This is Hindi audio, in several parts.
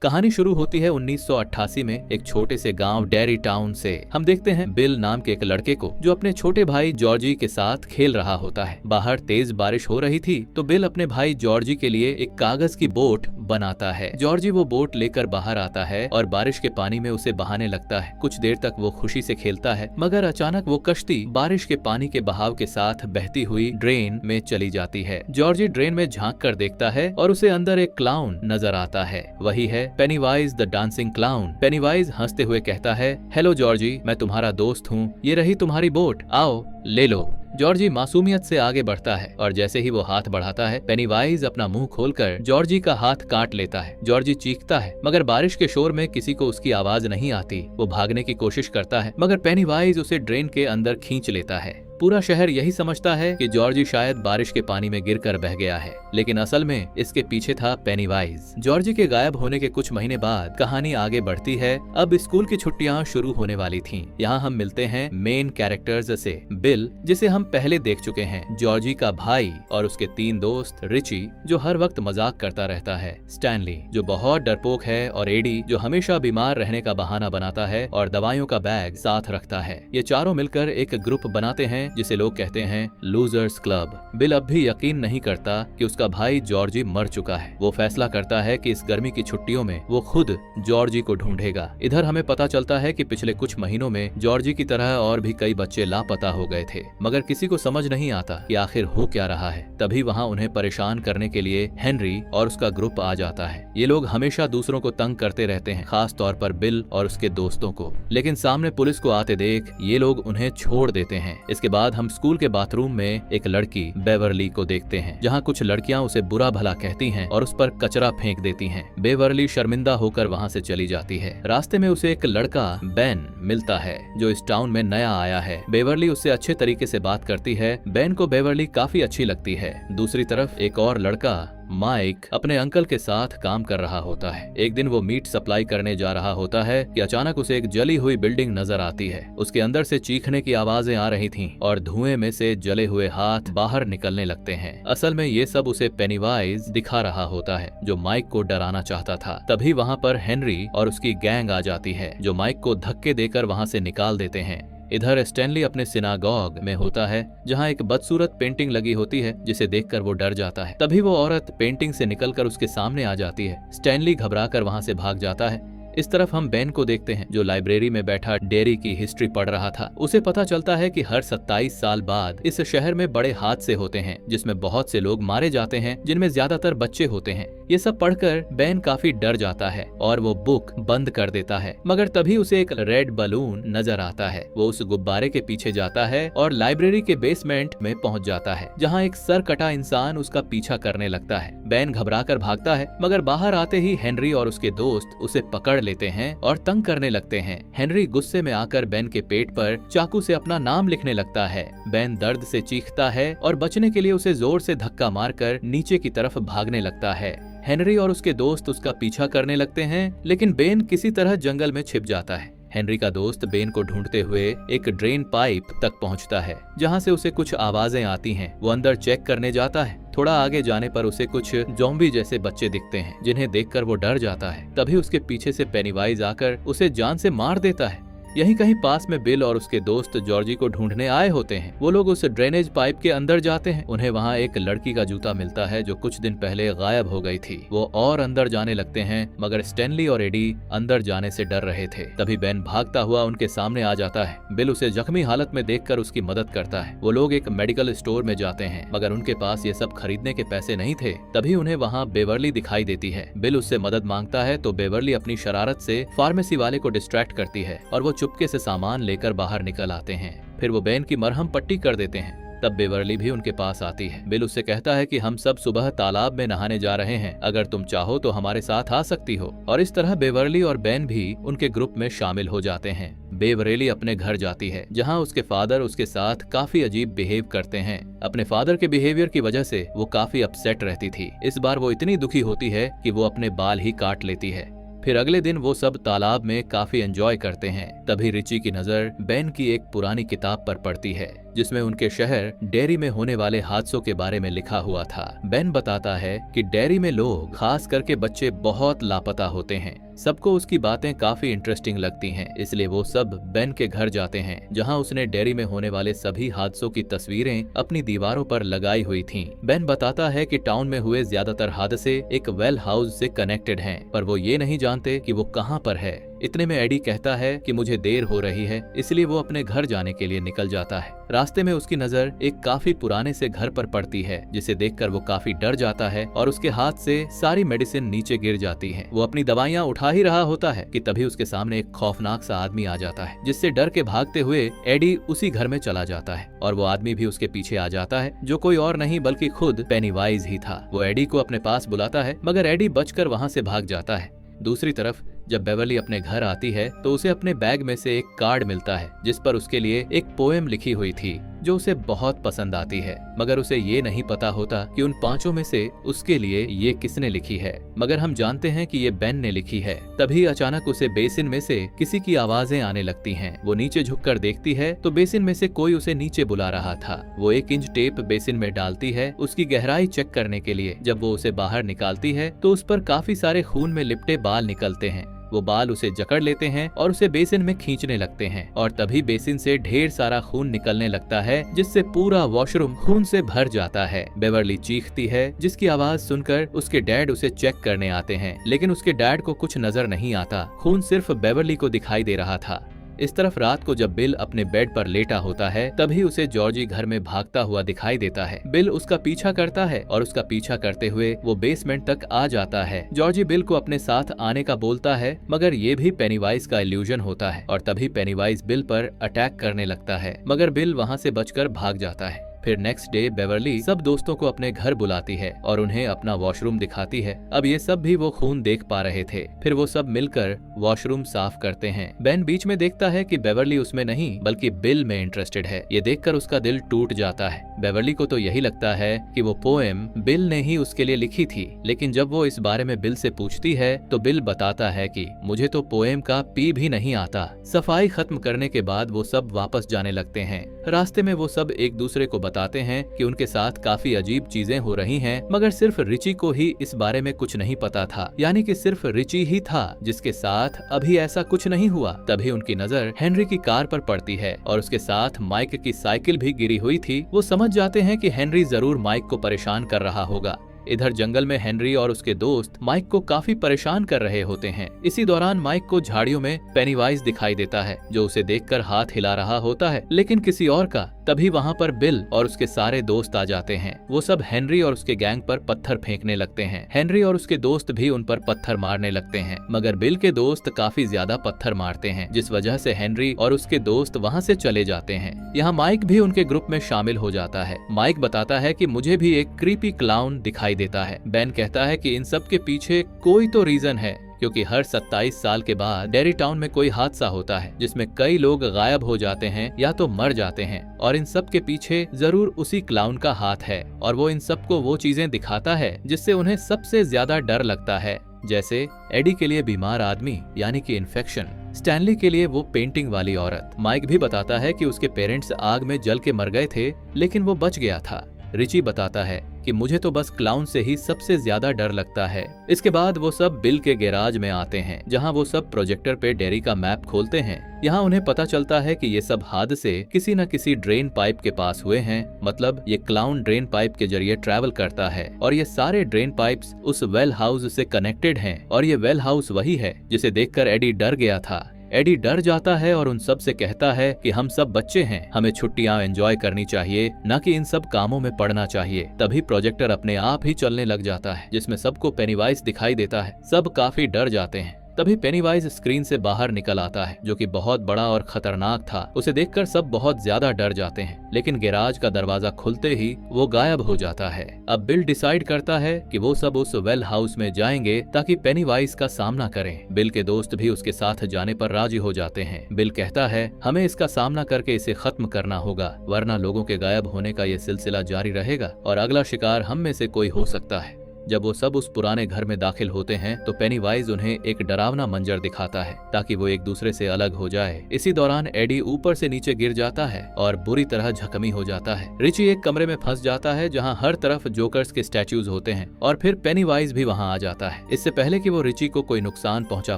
कहानी शुरू होती है 1988 में एक छोटे से गांव डेरी टाउन से। हम देखते हैं बिल नाम के एक लड़के को जो अपने छोटे भाई जॉर्जी के साथ खेल रहा होता है। बाहर तेज बारिश हो रही थी तो बिल अपने भाई जॉर्जी के लिए एक कागज की बोट बनाता है। जॉर्जी वो बोट लेकर बाहर आता है और बारिश के पानी में उसे बहाने लगता है। कुछ देर तक वो खुशी से खेलता है, मगर अचानक वो कश्ती बारिश के पानी के बहाव के साथ बहती हुई ड्रेन में चली जाती है। जॉर्जी ड्रेन में झांक कर देखता है और उसे अंदर एक क्लाउन नजर आता है। वही है Pennywise the dancing clown. Penny-wise हंसते हुए कहता है, हेलो जॉर्जी, मैं तुम्हारा दोस्त हूँ, ये रही तुम्हारी बोट, आओ ले लो। जॉर्जी मासूमियत से आगे बढ़ता है और जैसे ही वो हाथ बढ़ाता है पेनीवाइज अपना मुंह खोलकर जॉर्जी का हाथ काट लेता है। जॉर्जी चीखता है, मगर बारिश के शोर में किसी को उसकी आवाज नहीं आती। वो भागने की कोशिश करता है, मगर पेनीवाइज उसे ड्रेन के अंदर खींच लेता है। पूरा शहर यही समझता है कि जॉर्जी शायद बारिश के पानी में गिरकर बह गया है, लेकिन असल में इसके पीछे था पेनीवाइज। जॉर्जी के गायब होने के कुछ महीने बाद कहानी आगे बढ़ती है। अब स्कूल की छुट्टियां शुरू होने वाली थीं। यहाँ हम मिलते हैं मेन कैरेक्टर्स से। बिल, जिसे हम पहले देख चुके हैं, जॉर्जी का भाई और उसके 3 दोस्त, रिची जो हर वक्त मजाक करता रहता है, स्टैनली जो बहुत डरपोक है, और एडी जो हमेशा बीमार रहने का बहाना बनाता है और दवाइयों का बैग साथ रखता है। ये चारों मिलकर एक ग्रुप बनाते हैं जिसे लोग कहते हैं लूजर्स क्लब। बिल अब भी यकीन नहीं करता कि उसका भाई जॉर्जी मर चुका है। वो फैसला करता है कि इस गर्मी की छुट्टियों में वो खुद जॉर्जी को ढूंढेगा। इधर हमें पता चलता है कि पिछले कुछ महीनों में जॉर्जी की तरह और भी कई बच्चे लापता हो गए थे, मगर किसी को समझ नहीं आता कि आखिर हो क्या रहा है। तभी वहाँ उन्हें परेशान करने के लिए हेनरी और उसका ग्रुप आ जाता है। ये लोग हमेशा दूसरों को तंग करते रहते हैं, खास तौर पर बिल और उसके दोस्तों को, लेकिन सामने पुलिस को आते देख ये लोग उन्हें छोड़ देते हैं। इसके बाद हम स्कूल के बाथरूम में एक लड़की बेवरली को देखते हैं, जहाँ कुछ लड़कियां उसे बुरा भला कहती हैं और उस पर कचरा फेंक देती हैं। बेवरली शर्मिंदा होकर वहाँ से चली जाती है। रास्ते में उसे एक लड़का बेन मिलता है जो इस टाउन में नया आया है। बेवरली उससे अच्छे तरीके से बात करती है। बेन को बेवरली काफी अच्छी लगती है। दूसरी तरफ एक और लड़का माइक अपने अंकल के साथ काम कर रहा होता है। एक दिन वो मीट सप्लाई करने जा रहा होता है कि अचानक उसे एक जली हुई बिल्डिंग नजर आती है। उसके अंदर से चीखने की आवाजें आ रही थीं और धुएं में से जले हुए हाथ बाहर निकलने लगते हैं। असल में ये सब उसे पेनीवाइज दिखा रहा होता है जो माइक को डराना चाहता था। तभी वहाँ पर हेनरी और उसकी गैंग आ जाती है जो माइक को धक्के देकर वहाँ से निकाल देते हैं। इधर स्टैनली अपने सिनागॉग में होता है जहाँ एक बदसूरत पेंटिंग लगी होती है जिसे देखकर वो डर जाता है। तभी वो औरत पेंटिंग से निकलकर उसके सामने आ जाती है। स्टैनली घबराकर वहाँ से भाग जाता है। इस तरफ हम बेन को देखते हैं जो लाइब्रेरी में बैठा डेरी की हिस्ट्री पढ़ रहा था। उसे पता चलता है कि हर 27 साल बाद इस शहर में बड़े हादसे होते हैं जिसमें बहुत से लोग मारे जाते हैं, जिनमें ज्यादातर बच्चे होते हैं। ये सब पढ़कर बेन काफी डर जाता है और वो बुक बंद कर देता है, मगर तभी उसे एक रेड बलून नजर आता है। वो उस गुब्बारे के पीछे जाता है और लाइब्रेरी के बेसमेंट में पहुंच जाता है जहाँ एक सर कटा इंसान उसका पीछा करने लगता है। बेन घबराकर भागता है, मगर बाहर आते ही हेनरी और उसके दोस्त उसे पकड़ लेते हैं और तंग करने लगते हैं। हेनरी गुस्से में आकर बेन के पेट पर चाकू से अपना नाम लिखने लगता है। बेन दर्द से चीखता है और बचने के लिए उसे जोर से धक्का मारकर नीचे की तरफ भागने लगता है। हेनरी और उसके दोस्त उसका पीछा करने लगते हैं, लेकिन बेन किसी तरह जंगल में छिप जाता है। हेनरी का दोस्त बेन को ढूंढते हुए एक ड्रेन पाइप तक पहुंचता है जहां से उसे कुछ आवाजें आती हैं। वो अंदर चेक करने जाता है। थोड़ा आगे जाने पर उसे कुछ ज़ॉम्बी जैसे बच्चे दिखते हैं जिन्हें देखकर वो डर जाता है। तभी उसके पीछे से पेनीवाइज आकर उसे जान से मार देता है। यहीं कहीं पास में बिल और उसके दोस्त जॉर्जी को ढूंढने आए होते हैं। वो लोग उस ड्रेनेज पाइप के अंदर जाते हैं। उन्हें वहाँ एक लड़की का जूता मिलता है जो कुछ दिन पहले गायब हो गई थी। वो और अंदर जाने लगते हैं, मगर स्टैनली और एडी अंदर जाने से डर रहे थे। तभी बेन भागता हुआ उनके सामने आ जाता है। बिल उसे जख्मी हालत में देखकर उसकी मदद करता है। वो लोग एक मेडिकल स्टोर में जाते हैं, मगर उनके पास ये सब खरीदने के पैसे नहीं थे। तभी उन्हें वहाँ बेवरली दिखाई देती है। बिल उससे मदद मांगता है तो बेवरली अपनी शरारत से फार्मेसी वाले को डिस्ट्रैक्ट करती है और वो चुपके से सामान लेकर बाहर निकल आते हैं। फिर वो बेन की मरहम पट्टी कर देते हैं। तब बेवरली भी उनके पास आती है। बिल उससे कहता है कि हम सब सुबह तालाब में नहाने जा रहे हैं, अगर तुम चाहो तो हमारे साथ आ सकती हो। और इस तरह बेवरली और बेन भी उनके ग्रुप में शामिल हो जाते हैं। बेवरली अपने घर जाती है जहां उसके फादर उसके साथ काफी अजीब बिहेव करते हैं। अपने फादर के बिहेवियर की वजह से वो काफी अपसेट रहती थी। इस बार वो इतनी दुखी होती है कि वो अपने बाल ही काट लेती है। फिर अगले दिन वो सब तालाब में काफी एंजॉय करते हैं। तभी रिची की नजर बेन की एक पुरानी किताब पर पड़ती है जिसमें उनके शहर डेरी में होने वाले हादसों के बारे में लिखा हुआ था। बेन बताता है कि डेरी में लोग, खास करके बच्चे, बहुत लापता होते हैं। सबको उसकी बातें काफी इंटरेस्टिंग लगती हैं, इसलिए वो सब बेन के घर जाते हैं, जहां उसने डेरी में होने वाले सभी हादसों की तस्वीरें अपनी दीवारों पर लगाई हुई थीं। बेन बताता है कि टाउन में हुए ज्यादातर हादसे एक वेल हाउस से कनेक्टेड हैं, पर वो ये नहीं जानते कि वो कहां पर है। इतने में एडी कहता है कि मुझे देर हो रही है, इसलिए वो अपने घर जाने के लिए निकल जाता है। रास्ते में उसकी नजर एक काफी पुराने से घर पर पड़ती है, जिसे देखकर वो काफी डर जाता है और उसके हाथ से सारी मेडिसिन नीचे गिर जाती है। वो अपनी दवाइयां उठा ही रहा होता है कि तभी उसके सामने एक खौफनाक सा आदमी आ जाता है, जिससे डर के भागते हुए एडी उसी घर में चला जाता है और वो आदमी भी उसके पीछे आ जाता है, जो कोई और नहीं बल्कि खुद पेनीवाइज ही था। वो एडी को अपने पास बुलाता है, मगर एडी बचकर वहां से भाग जाता है। दूसरी तरफ जब बेवर्ली अपने घर आती है तो उसे अपने बैग में से एक कार्ड मिलता है, जिस पर उसके लिए एक पोएम लिखी हुई थी जो उसे बहुत पसंद आती है, मगर उसे ये नहीं पता होता कि उन पांचों में से उसके लिए ये किसने लिखी है। मगर हम जानते हैं कि ये बेन ने लिखी है। तभी अचानक उसे बेसिन में से किसी की आवाजें आने लगती हैं। वो नीचे झुककर देखती है तो बेसिन में से कोई उसे नीचे बुला रहा था। वो 1 इंच टेप बेसिन में डालती है उसकी गहराई चेक करने के लिए। जब वो उसे बाहर निकालती है तो उस पर काफी सारे खून में लिपटे बाल निकलते हैं। वो बाल उसे जकड़ लेते हैं और उसे बेसिन में खींचने लगते हैं और तभी बेसिन से ढेर सारा खून निकलने लगता है, जिससे पूरा वॉशरूम खून से भर जाता है। बेवर्ली चीखती है, जिसकी आवाज सुनकर उसके डैड उसे चेक करने आते हैं, लेकिन उसके डैड को कुछ नजर नहीं आता। खून सिर्फ बेवर्ली को दिखाई दे रहा था। इस तरफ रात को जब बिल अपने बेड पर लेटा होता है, तभी उसे जॉर्जी घर में भागता हुआ दिखाई देता है। बिल उसका पीछा करता है और उसका पीछा करते हुए वो बेसमेंट तक आ जाता है। जॉर्जी बिल को अपने साथ आने का बोलता है, मगर ये भी पेनीवाइज का इल्यूजन होता है और तभी पेनीवाइज बिल पर अटैक करने लगता है, मगर बिल वहाँ से बचकर भाग जाता है। फिर नेक्स्ट डे बेवर्ली सब दोस्तों को अपने घर बुलाती है और उन्हें अपना वॉशरूम दिखाती है। अब ये सब भी वो खून देख पा रहे थे। फिर वो सब मिलकर वॉशरूम साफ करते हैं। बेन बीच में देखता है कि बेवर्ली उसमें नहीं बल्कि बिल में इंटरेस्टेड है। ये देखकर उसका दिल टूट जाता है। बेवर्ली को तो यही लगता है कि वो पोएम बिल ने ही उसके लिए लिखी थी, लेकिन जब वो इस बारे में बिल से पूछती है तो बिल बताता है कि मुझे तो पोएम का पी भी नहीं आता। सफाई खत्म करने के बाद वो सब वापस जाने लगते हैं। रास्ते में वो सब एक दूसरे को बताते हैं कि उनके साथ काफी अजीब चीजें हो रही हैं, मगर सिर्फ रिची को ही इस बारे में कुछ नहीं पता था, यानी कि सिर्फ रिची ही था जिसके साथ अभी ऐसा कुछ नहीं हुआ। तभी उनकी नजर हेनरी की कार पर पड़ती है और उसके साथ माइक की साइकिल भी गिरी हुई थी। वो समझ जाते हैं कि हेनरी जरूर माइक को परेशान कर रहा होगा। इधर जंगल में हेनरी और उसके दोस्त माइक को काफी परेशान कर रहे होते हैं। इसी दौरान माइक को झाड़ियों में पेनीवाइज दिखाई देता है, जो उसे देखकर हाथ हिला रहा होता है, लेकिन किसी और का। तभी वहाँ पर बिल और उसके सारे दोस्त आ जाते हैं। वो सब हेनरी और उसके गैंग पर पत्थर फेंकने लगते हैं। हेनरी और उसके दोस्त भी उन पर पत्थर मारने लगते हैं, मगर बिल के दोस्त काफी ज्यादा पत्थर मारते हैं, जिस वजह से हेनरी और उसके दोस्त वहाँ से चले जाते हैं। यहाँ माइक भी उनके ग्रुप में शामिल हो जाता है। माइक बताता है कि मुझे भी एक क्रीपी क्लाउन दिखाई देता है। बेन कहता है कि इन सब के पीछे कोई तो रीजन है, क्योंकि हर 27 साल के बाद डेरी टाउन में कोई हादसा होता है जिसमें कई लोग गायब हो जाते हैं या तो मर जाते हैं, और इन सब के पीछे जरूर उसी क्लाउन का हाथ है और वो इन सबको वो चीजें दिखाता है जिससे उन्हें सबसे ज्यादा डर लगता है, जैसे एडी के लिए बीमार आदमी यानी कि इन्फेक्शन, स्टैनली के लिए वो पेंटिंग वाली औरत। माइक भी बताता है कि उसके पेरेंट्स आग में जल के मर गए थे, लेकिन वो बच गया था। रिची बताता है कि मुझे तो बस क्लाउन से ही सबसे ज्यादा डर लगता है। इसके बाद वो सब बिल के गैराज में आते हैं, जहां वो सब प्रोजेक्टर पे डेरी का मैप खोलते हैं। यहाँ उन्हें पता चलता है कि ये सब हादसे किसी न किसी ड्रेन पाइप के पास हुए हैं, मतलब ये क्लाउन ड्रेन पाइप के जरिए ट्रैवल करता है और ये सारे ड्रेन पाइप्स उस वेल हाउस से कनेक्टेड हैं और ये वेल हाउस वही है जिसे देखकर एडी डर गया था। एडी डर जाता है और उन सब से कहता है कि हम सब बच्चे हैं, हमें छुट्टियां एंजॉय करनी चाहिए, न कि इन सब कामों में पड़ना चाहिए। तभी प्रोजेक्टर अपने आप ही चलने लग जाता है, जिसमें सबको पेनीवाइज दिखाई देता है। सब काफी डर जाते हैं। तभी पेनीवाइज स्क्रीन से बाहर निकल आता है, जो कि बहुत बड़ा और खतरनाक था। उसे देखकर सब बहुत ज्यादा डर जाते हैं, लेकिन गैराज का दरवाजा खुलते ही वो गायब हो जाता है। अब बिल डिसाइड करता है कि वो सब उस वेल हाउस में जाएंगे ताकि पेनीवाइज का सामना करें। बिल के दोस्त भी उसके साथ जाने पर राजी हो जाते हैं। बिल कहता है हमें इसका सामना करके इसे खत्म करना होगा, वरना लोगों के गायब होने का ये सिलसिला जारी रहेगा और अगला शिकार हम में से कोई हो सकता है। जब वो सब उस पुराने घर में दाखिल होते हैं तो पेनीवाइज उन्हें एक डरावना मंजर दिखाता है ताकि वो एक दूसरे से अलग हो जाए। इसी दौरान एडी ऊपर से नीचे गिर जाता है और बुरी तरह जख्मी हो जाता है। रिची एक कमरे में फंस जाता है जहाँ हर तरफ जोकर्स के स्टैच्यूज होते हैं और फिर पेनीवाइज भी वहाँ आ जाता है। इससे पहले कि वो रिची को कोई नुकसान पहुँचा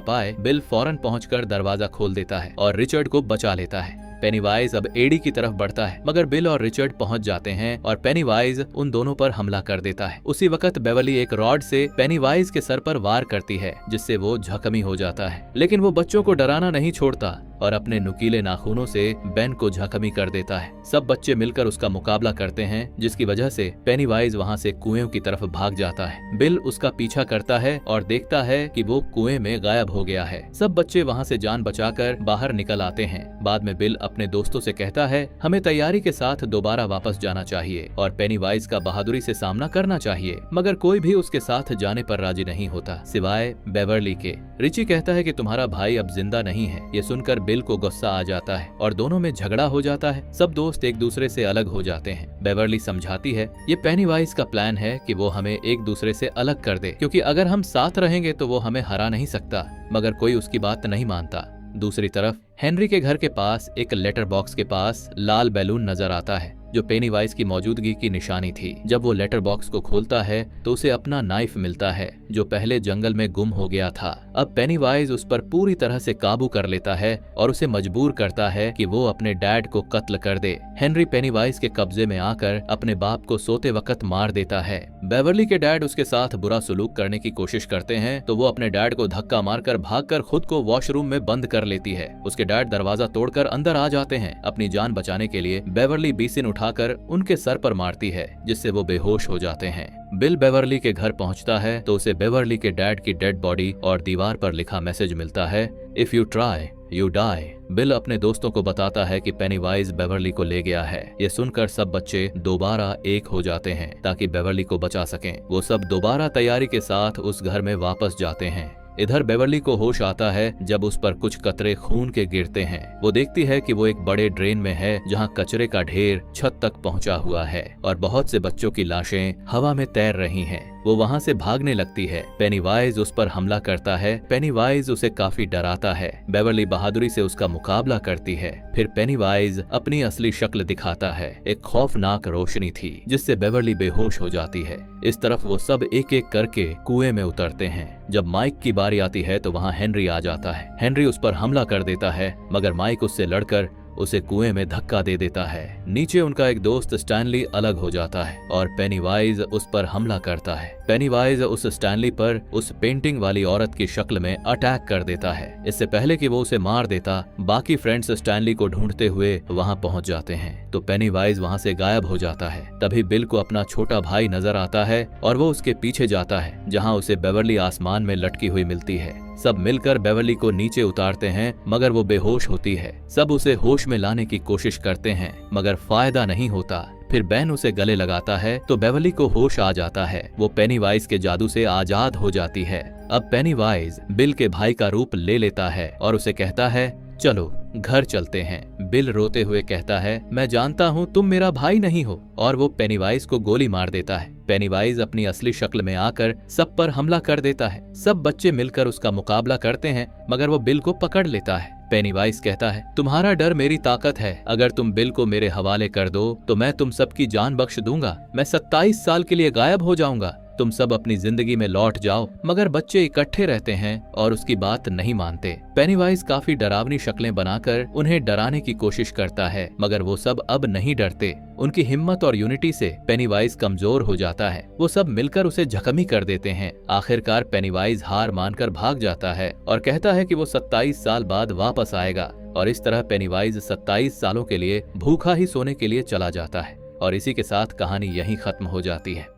पाए, बिल फौरन पहुंचकर दरवाजा खोल देता है और रिचर्ड को बचा लेता है। पेनीवाइज अब एडी की तरफ बढ़ता है मगर बिल और रिचर्ड पहुंच जाते हैं और पेनीवाइज उन दोनों पर हमला कर देता है। उसी वक्त बेवर्ली एक रॉड से पेनीवाइज के सर पर वार करती है जिससे वो जख्मी हो जाता है, लेकिन वो बच्चों को डराना नहीं छोड़ता और अपने नुकीले नाखूनों से बेन को जख्मी कर देता है। सब बच्चे मिलकर उसका मुकाबला करते हैं जिसकी वजह से पेनीवाइज वहाँ से कुएं की तरफ भाग जाता है। बिल उसका पीछा करता है और देखता है कि वो कुएं में गायब हो गया है। सब बच्चे वहाँ से जान बचाकर बाहर निकल आते हैं। बाद में बिल अपने दोस्तों से कहता है हमें तैयारी के साथ दोबारा वापस जाना चाहिए और पेनीवाइज का बहादुरी से सामना करना चाहिए, मगर कोई भी उसके साथ जाने पर राजी नहीं होता सिवाय बेवर्ली के। रिची कहता है कि तुम्हारा भाई अब जिंदा नहीं है। ये सुनकर बिल को गुस्सा आ जाता है और दोनों में झगड़ा हो जाता है। सब दोस्त एक दूसरे से अलग हो जाते हैं। बेवर्ली समझाती है ये पेनीवाइज का प्लान है कि वो हमें एक दूसरे से अलग कर दे, क्योंकि अगर हम साथ रहेंगे तो वो हमें हरा नहीं सकता, मगर कोई उसकी बात नहीं मानता। दूसरी तरफ हेनरी के घर के पास एक लेटर बॉक्स के पास लाल बैलून नजर आता है जो पेनीवाइज की मौजूदगी की निशानी थी। जब वो लेटर बॉक्स को खोलता है तो उसे अपना नाइफ मिलता है जो पहले जंगल में गुम हो गया था। अब पेनीवाइज उस पर पूरी तरह से काबू कर लेता है और उसे मजबूर करता है कि वो अपने डैड को कत्ल कर दे। हेनरी पेनीवाइज के कब्जे में आकर अपने बाप को सोते वक्त मार देता है। बेवर्ली के डैड उसके साथ बुरा सलूक करने की कोशिश करते हैं तो वो अपने डैड को धक्का मारकर भागकर खुद को वॉशरूम में बंद कर लेती है। उसके डैड दरवाजा तोड़कर अंदर आ जाते हैं। अपनी जान बचाने के लिए बेवर्ली बीसिन उठाकर उनके सर पर मारती है जिससे वो बेहोश हो जाते हैं। बिल बेवर्ली के घर पहुंचता है तो उसे बेवर्ली के डैड की डेड बॉडी और दीवार पर लिखा मैसेज मिलता है, if you try you die. Bill अपने दोस्तों को बताता है कि पेनीवाइज बेवर्ली को ले गया है। ये सुनकर सब बच्चे दोबारा एक हो जाते हैं ताकि बेवर्ली को बचा सकें। वो सब दोबारा तैयारी के साथ उस घर में वापस जाते हैं। इधर बेवर्ली को होश आता है जब उस पर कुछ कतरे खून के गिरते हैं। वो देखती है कि वो एक बड़े ड्रेन में है जहाँ कचरे का ढेर छत तक पहुँचा हुआ है और बहुत से बच्चों की लाशें हवा में तैर रही हैं। वो वहाँ से भागने लगती है। पेनीवाइज उस पर हमला करता है। पेनीवाइज उसे काफी डराता है। बेवर्ली बहादुरी से उसका मुकाबला करती है। फिर पेनीवाइज अपनी असली शक्ल दिखाता है। एक खौफनाक रोशनी थी जिससे बेवर्ली बेहोश हो जाती है। इस तरफ वो सब एक एक करके कुएं में उतरते हैं। जब माइक की बारी आती है तो वहाँ हेनरी आ जाता है। हेनरी उस पर हमला कर देता है मगर माइक उससे लड़कर उसे कुएं में धक्का दे देता है। नीचे उनका एक दोस्त स्टैनली अलग हो जाता है और पेनीवाइज उस पर हमला करता है। पेनीवाइज उस स्टैनली पर उस पेंटिंग वाली औरत की शक्ल में अटैक कर देता है। इससे पहले कि वो उसे मार देता, बाकी फ्रेंड्स स्टैनली को ढूंढते हुए वहां पहुंच जाते हैं तो पेनीवाइज वहां से गायब हो जाता है। तभी बिल को अपना छोटा भाई नजर आता है और वो उसके पीछे जाता है जहाँ उसे बेवर्ली आसमान में लटकी हुई मिलती है। सब मिलकर बेवर्ली को नीचे उतारते हैं मगर वो बेहोश होती है। सब उसे होश में लाने की कोशिश करते हैं मगर फायदा नहीं होता। फिर बेन उसे गले लगाता है तो बेवर्ली को होश आ जाता है। वो पेनीवाइज के जादू से आजाद हो जाती है। अब पेनीवाइज बिल के भाई का रूप ले लेता है और उसे कहता है चलो घर चलते हैं। बिल रोते हुए कहता है मैं जानता हूँ तुम मेरा भाई नहीं हो, और वो पेनीवाइज को गोली मार देता है। पेनीवाइज अपनी असली शक्ल में आकर सब पर हमला कर देता है। सब बच्चे मिलकर उसका मुकाबला करते हैं मगर वो बिल को पकड़ लेता है। पेनीवाइज कहता है तुम्हारा डर मेरी ताकत है। अगर तुम बिल को मेरे हवाले कर दो तो मैं तुम सबकी जान बख्श दूंगा। मैं 27 साल के लिए गायब हो जाऊंगा। तुम सब अपनी जिंदगी में लौट जाओ। मगर बच्चे इकट्ठे रहते हैं और उसकी बात नहीं मानते। पेनीवाइज काफी डरावनी शक्लें बनाकर उन्हें डराने की कोशिश करता है मगर वो सब अब नहीं डरते। उनकी हिम्मत और यूनिटी से पेनीवाइज कमजोर हो जाता है। वो सब मिलकर उसे जख्मी कर देते हैं। आखिरकार पेनीवाइज हार मानकर भाग जाता है और कहता है कि वो 27 साल बाद वापस आएगा। और इस तरह पेनीवाइज 27 सालों के लिए भूखा ही सोने के लिए चला जाता है। और इसी के साथ कहानी यहीं खत्म हो जाती है।